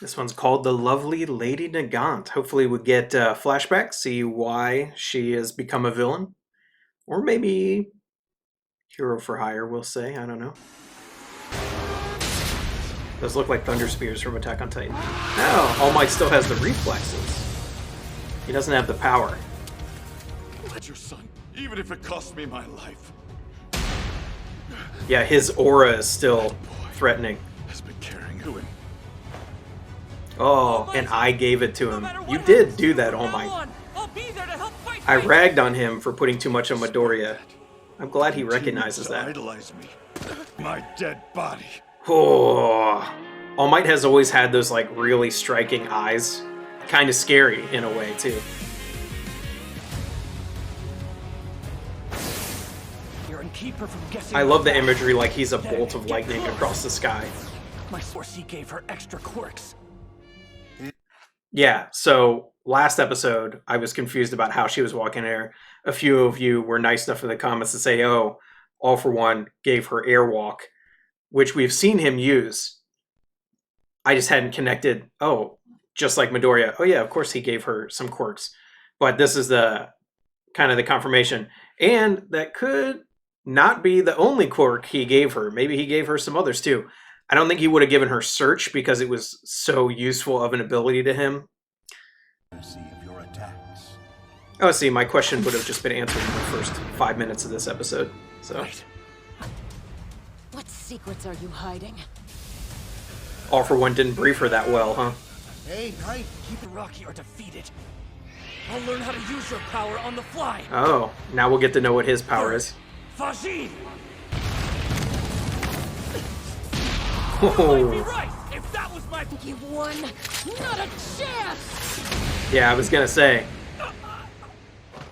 This one's called The Lovely Lady Nagant. Hopefully we get flashbacks, see why she has become a villain. Or maybe hero for hire, we'll say. I don't know. Those look like Thunder Spears from Attack on Titan. Oh, All Might still has the reflexes. He doesn't have the power. Let your son, even if it costs me my life. Yeah, his aura is still threatening. Has been carrying to him. Oh, and I gave it to him. You did do that, All Might. I ragged on him for putting too much on Midoriya. I'm glad he recognizes that. Idolize me. My dead body. Oh, All Might has always had those like really striking eyes. Kind of scary in a way too. I love the imagery like he's a bolt of lightning across the sky. My source gave her extra quirks. Yeah, so last episode I was confused about how she was walking air. A few of you were nice enough in the comments to say, oh, All for One gave her airwalk, which we've seen him use. I just hadn't connected, oh, just like Midoriya. Oh yeah, of course he gave her some quirks. But this is the kind of the confirmation. And that could not be the only quirk he gave her. Maybe he gave her some others too. I don't think he would have given her search because it was so useful of an ability to him. Oh, see, my question would have just been answered in the first 5 minutes of this episode. So, Right. What secrets are you hiding? All for One didn't brief her that well, huh? Hey, Knight, keep it rocky or defeat it. I'll learn how to use your power on the fly. Oh, now we'll get to know what his power is. Fajin! Oh. Might be right. If that was my You won. Not a chance. Yeah, I was gonna say,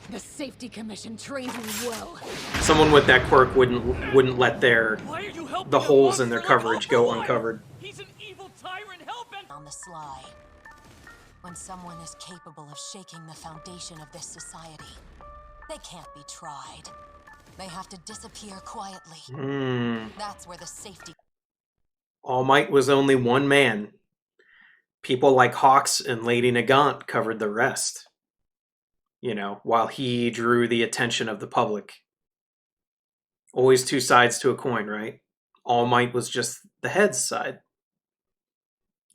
The Safety Commission trained you well. someone with that quirk wouldn't let Why are you helping the a holes in their monster like coverage go All-For-One? uncovered. He's an evil tyrant hellbent On the sly. When someone is capable of shaking the foundation of this society, they can't be tried. They have to disappear quietly. That's where the safety... All Might was only one man. People like Hawks and Lady Nagant covered the rest. You know, while he drew the attention of the public. Always two sides to a coin, right? All Might was just the head's side.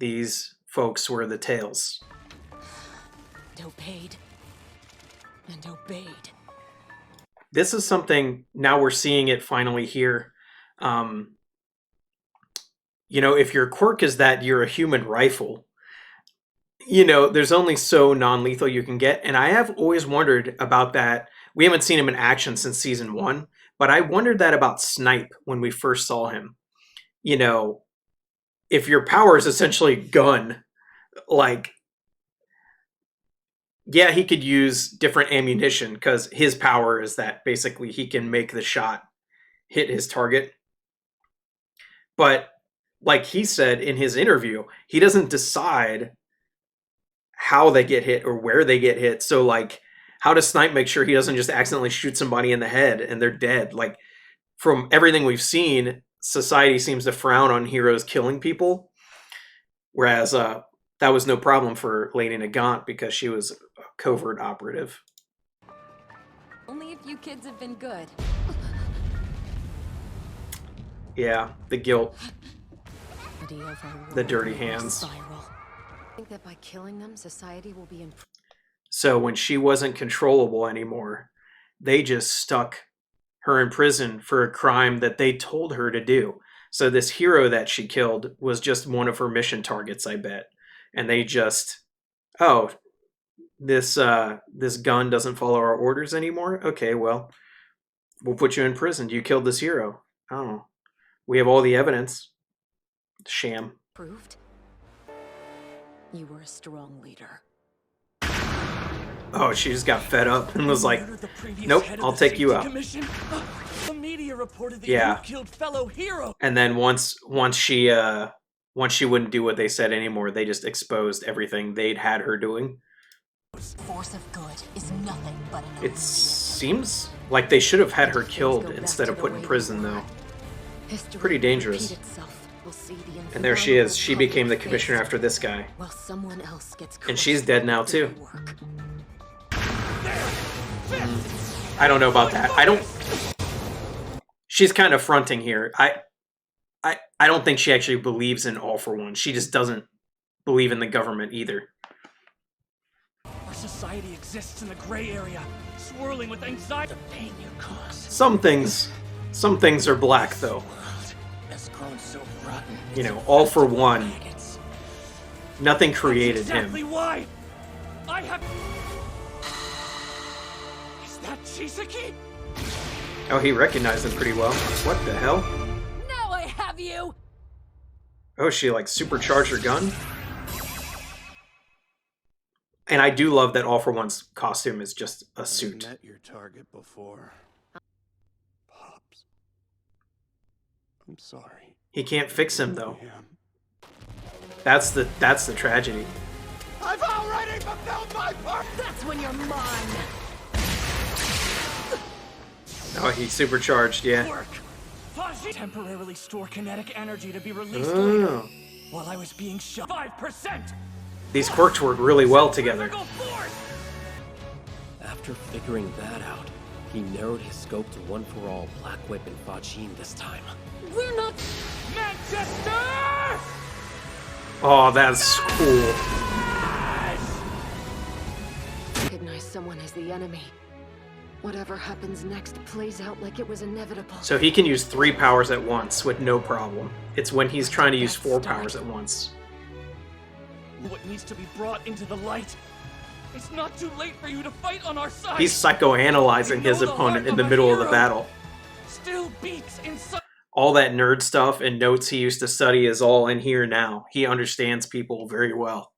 These folks were the tails. Obeyed and obeyed. This is something, now we're seeing it finally here. You know, if your quirk is that you're a human rifle, you know, there's only so non-lethal you can get. And I have always wondered about that. We haven't seen him in action since season 1, but I wondered that about Snipe when we first saw him. You know, if your power is essentially gun, like, yeah, he could use different ammunition because his power is that basically he can make the shot hit his target. But like he said in his interview, he doesn't decide how they get hit or where they get hit. So like, how does Snipe make sure he doesn't just accidentally shoot somebody in the head and they're dead? Like, from everything we've seen, society seems to frown on heroes killing people. Whereas that was no problem for Lady Nagant because she was a covert operative. Only if you kids have been good. Yeah, the guilt, the dirty hands. Spiral. I think that by killing them, society will be improved. So when she wasn't controllable anymore, they just stuck her in prison for a crime that they told her to do. So this hero that she killed was just one of her mission targets, I bet. And they just, oh, this gun doesn't follow our orders anymore? Okay, well, we'll put you in prison. You killed this hero. Oh, we have all the evidence. Sham. Proved. You were a strong leader. Oh, she just got fed up and was like, Murdered the previous nope, head of I'll the take you Safety out. Commission? The media reported that Yeah. you killed fellow hero. And then once she wouldn't do what they said anymore, they just exposed everything they'd had her doing. Force of good is nothing but an It illusion. seems like they should have had her killed instead of put in prison, though. History pretty will dangerous. repeat itself. will see the And there she is. She infallible became the public commissioner face, after this guy. while someone else gets And she's crushed dead by now the too. work. I don't know about that. I don't... She's kind of fronting here. I don't think she actually believes in All for One. She just doesn't believe in the government either. Our society exists in the gray area, swirling with anxiety. The pain you cause. Some things are black though. Has grown so rotten. You know, All for One. Maggots. Nothing That's created exactly him. why I have. Is that Chisaki? Oh, he recognized him pretty well. What the hell? Now I have you! Oh, she like supercharged her gun? And I do love that All for One's costume is just a suit. I met your target before. Pops. I'm sorry. He can't fix him though. I am. That's the tragedy. I've already fulfilled my part! That's when you're mine! Oh, he's supercharged, yeah. Quirk. Faji temporarily store kinetic energy to be released later. Oh. While I was being shot. 5%. These quirks work really well together. After figuring that out, he narrowed his scope to one for all Black Whip and Fajin this time. We're not... Manchester! Oh, that's cool. Recognize someone as the enemy. Whatever happens next plays out like it was inevitable. So he can use 3 powers at once with no problem. It's when he's trying to use 4 powers at once. What needs to be brought into the light? It's not too late for you to fight on our side. He's psychoanalyzing his You know the opponent heart in the of a middle of the hero battle. Still beats inside. All that nerd stuff and notes he used to study is all in here now. He understands people very well.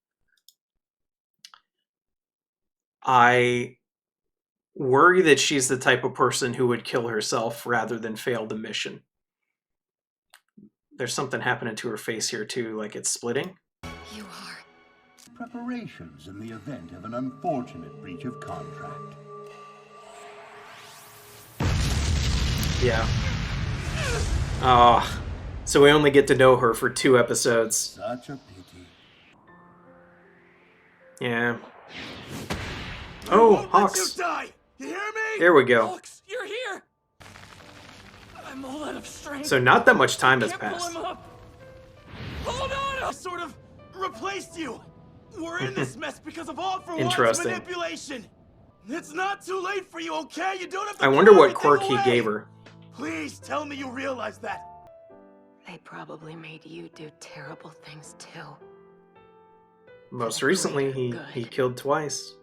I worry that she's the type of person who would kill herself rather than fail the mission. There's something happening to her face here too, like it's splitting. You are. Preparations in the event of an unfortunate breach of contract. Yeah. Oh, so we only get to know her for 2 episodes. Such a pity. Yeah. Oh, Won't let Hawks. you die! You hear me? There we go. Fox, you're here. I'm all out of strength. So not that much time has Can't pull passed. him up. Hold on! I sort of replaced you. We're in this mess because of All for One's Interesting. manipulation. It's not too late for you, okay? You don't have to I throw wonder what everything quirk he away. gave her. Please tell me you realize that. They probably made you do terrible things too. Most recently, he killed twice.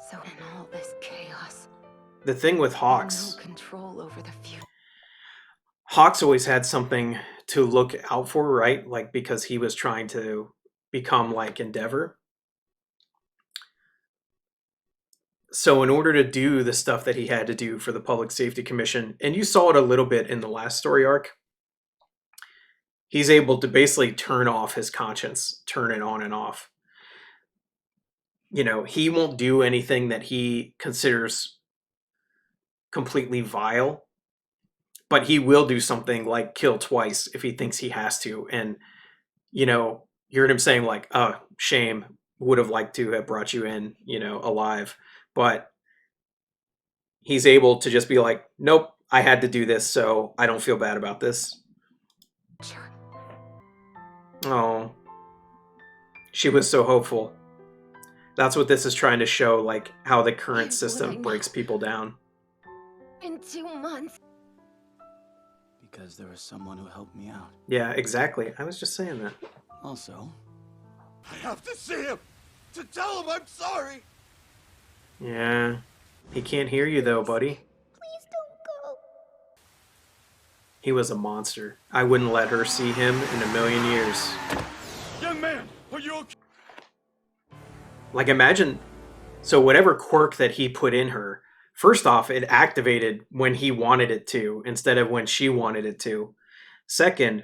So in all this chaos, The thing with you Hawks, have no control over the future. Hawks always had something to look out for, right? Like, because he was trying to become like Endeavor. So in order to do the stuff that he had to do for the Public Safety Commission, and you saw it a little bit in the last story arc, he's able to basically turn off his conscience, turn it on and off. You know, he won't do anything that he considers completely vile, but he will do something like kill twice if he thinks he has to. And, you know, you heard him saying like, oh, shame, would have liked to have brought you in, you know, alive. But he's able to just be like, nope, I had to do this, so I don't feel bad about this. Oh, she was so hopeful. That's what this is trying to show, like how the current system breaks people down. In 2 months. Because there was someone who helped me out. Yeah, exactly. I was just saying that. Also, I have to see him! To tell him I'm sorry! Yeah. He can't hear you though, buddy. Please don't go. He was a monster. I wouldn't let her see him in a million years. Young man, are you okay? Like, imagine, so whatever quirk that he put in her, first off, it activated when he wanted it to, instead of when she wanted it to. Second,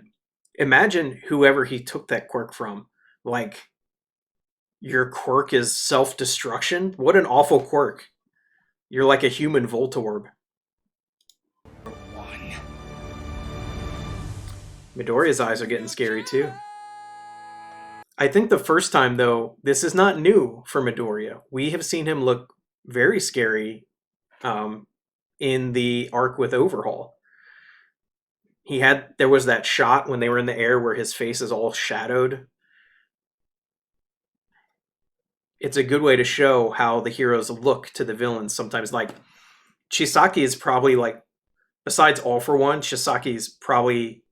imagine whoever he took that quirk from. Like, your quirk is self-destruction? What an awful quirk. You're like a human Voltorb. Midoriya's eyes are getting scary too. I think the first time, though, this is not new for Midoriya. We have seen him look very scary in the arc with Overhaul. There was that shot when they were in the air where his face is all shadowed. It's a good way to show how the heroes look to the villains sometimes. Like, Chisaki is probably, like, besides All For One, Chisaki is probably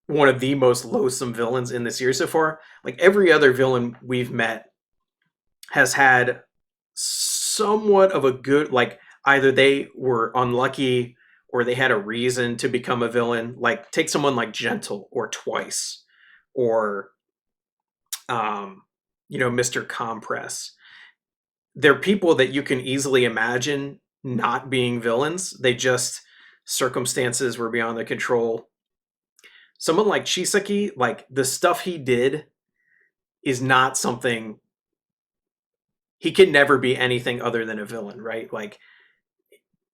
one of the most loathsome villains in the series so far. Like, every other villain we've met has had somewhat of a good, like, either they were unlucky or they had a reason to become a villain. Like, take someone like Gentle or Twice or Mr. Compress. They're people that you can easily imagine not being villains. They just, circumstances were beyond their control. Someone like Chisaki, like, the stuff he did is not something, he can never be anything other than a villain, right? Like,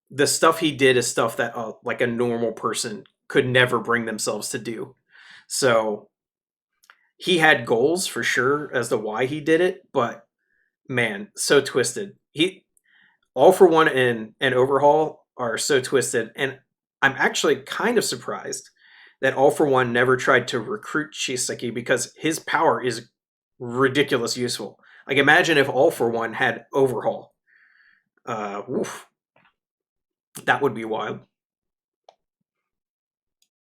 the stuff he did is stuff that like a normal person could never bring themselves to do. So he had goals for sure as to why he did it, but man, so twisted. All For One and Overhaul are so twisted, and I'm actually kind of surprised that All For One never tried to recruit Chisaki, because his power is ridiculous useful. Like, imagine if All For One had Overhaul. Woof. That would be wild.